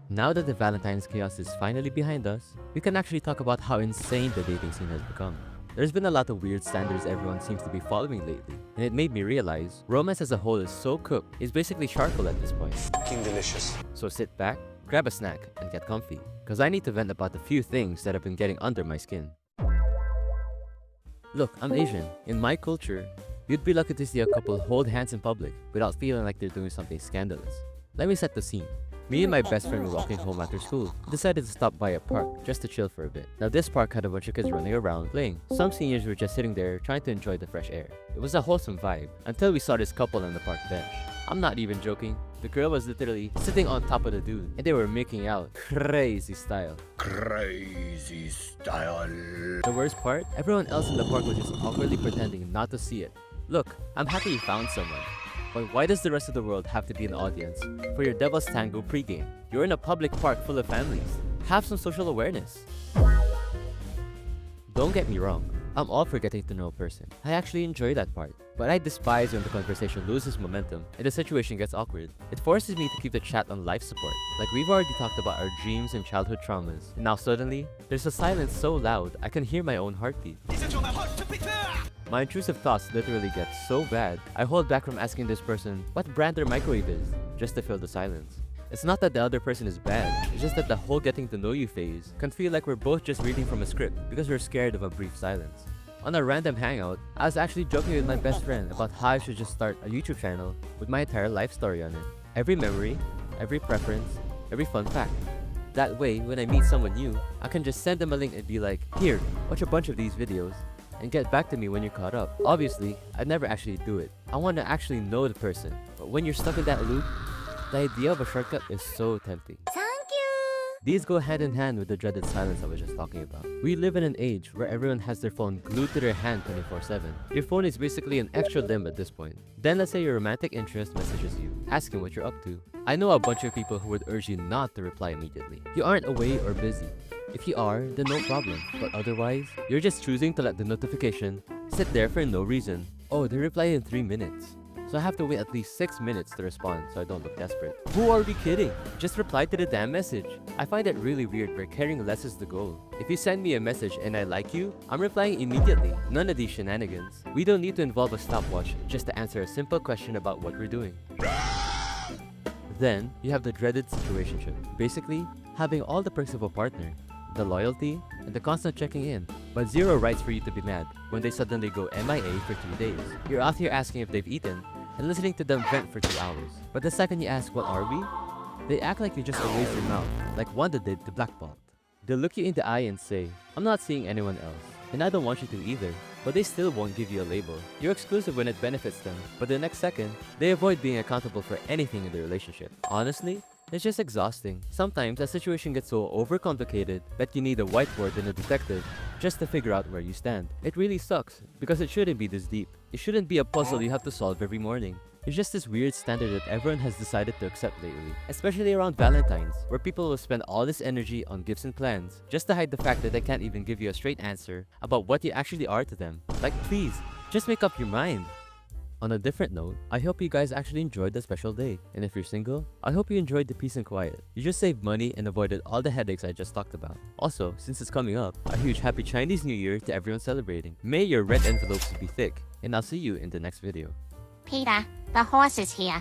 Now that the Valentine's chaos is finally behind us, we can actually talk about how insane the dating scene has become. There's been a lot of weird standards everyone seems to be following lately, and it made me realize romance as a whole is so cooked, it's basically charcoal at this point. Fucking delicious. So sit back, grab a snack, and get comfy, cause I need to vent about the few things that have been getting under my skin. Look, I'm Asian. In my culture, you'd be lucky to see a couple hold hands in public without feeling like they're doing something scandalous. Let me set the scene. Me and my best friend were walking home after school and decided to stop by a park just to chill for a bit. Now this park had a bunch of kids running around playing. Some seniors were just sitting there trying to enjoy the fresh air. It was a wholesome vibe until we saw this couple on the park bench. I'm not even joking. The girl was literally sitting on top of the dude and they were making out crazy style. Crazy style. The worst part, everyone else in the park was just awkwardly pretending not to see it. Look, I'm happy you found someone. But why does the rest of the world have to be an audience for your Devil's Tango pregame? You're in a public park full of families. Have some social awareness. Don't get me wrong, I'm all for getting to know a person. I actually enjoy that part. But I despise when the conversation loses momentum and the situation gets awkward. It forces me to keep the chat on life support. Like we've already talked about our dreams and childhood traumas. And now suddenly, there's a silence so loud I can hear my own heartbeat. My intrusive thoughts literally get so bad, I hold back from asking this person what brand their microwave is, just to fill the silence. It's not that the other person is bad, it's just that the whole getting to know you phase can feel like we're both just reading from a script because we're scared of a brief silence. On a random hangout, I was actually joking with my best friend about how I should just start a YouTube channel with my entire life story on it. Every memory, every preference, every fun fact. That way, when I meet someone new, I can just send them a link and be like, here, watch a bunch of these videos, and get back to me when you're caught up. Obviously, I'd never actually do it. I want to actually know the person. But when you're stuck in that loop, the idea of a shortcut is so tempting. These go hand in hand with the dreaded silence I was just talking about. We live in an age where everyone has their phone glued to their hand 24/7. Your phone is basically an extra limb at this point. Then let's say your romantic interest messages you, asking what you're up to. I know a bunch of people who would urge you not to reply immediately. You aren't away or busy. If you are, then no problem. But otherwise, you're just choosing to let the notification sit there for no reason. Oh, they reply in 3 minutes. So I have to wait at least 6 minutes to respond so I don't look desperate. Who are we kidding? Just reply to the damn message. I find it really weird where caring less is the goal. If you send me a message and I like you, I'm replying immediately. None of these shenanigans. We don't need to involve a stopwatch just to answer a simple question about what we're doing. Then, you have the dreaded situationship. Basically, having all the perks of a partner. The loyalty, and the constant checking in, but zero rights for you to be mad when they suddenly go MIA for 3 days. You're out here asking if they've eaten, and listening to them vent for 2 hours. But the second you ask, what are we? They act like you just erased your mouth, like Wanda did to Blackbot. They'll look you in the eye and say, I'm not seeing anyone else, and I don't want you to either. But they still won't give you a label. You're exclusive when it benefits them, but the next second, they avoid being accountable for anything in the relationship. Honestly, it's just exhausting. Sometimes a situation gets so overcomplicated that you need a whiteboard and a detective just to figure out where you stand. It really sucks because it shouldn't be this deep. It shouldn't be a puzzle you have to solve every morning. It's just this weird standard that everyone has decided to accept lately, especially around Valentine's, where people will spend all this energy on gifts and plans just to hide the fact that they can't even give you a straight answer about what you actually are to them. Like, please, just make up your mind. On a different note, I hope you guys actually enjoyed the special day. And if you're single, I hope you enjoyed the peace and quiet. You just saved money and avoided all the headaches I just talked about. Also, since it's coming up, a huge happy Chinese New Year to everyone celebrating. May your red envelopes be thick, and I'll see you in the next video. Peter, the horse is here.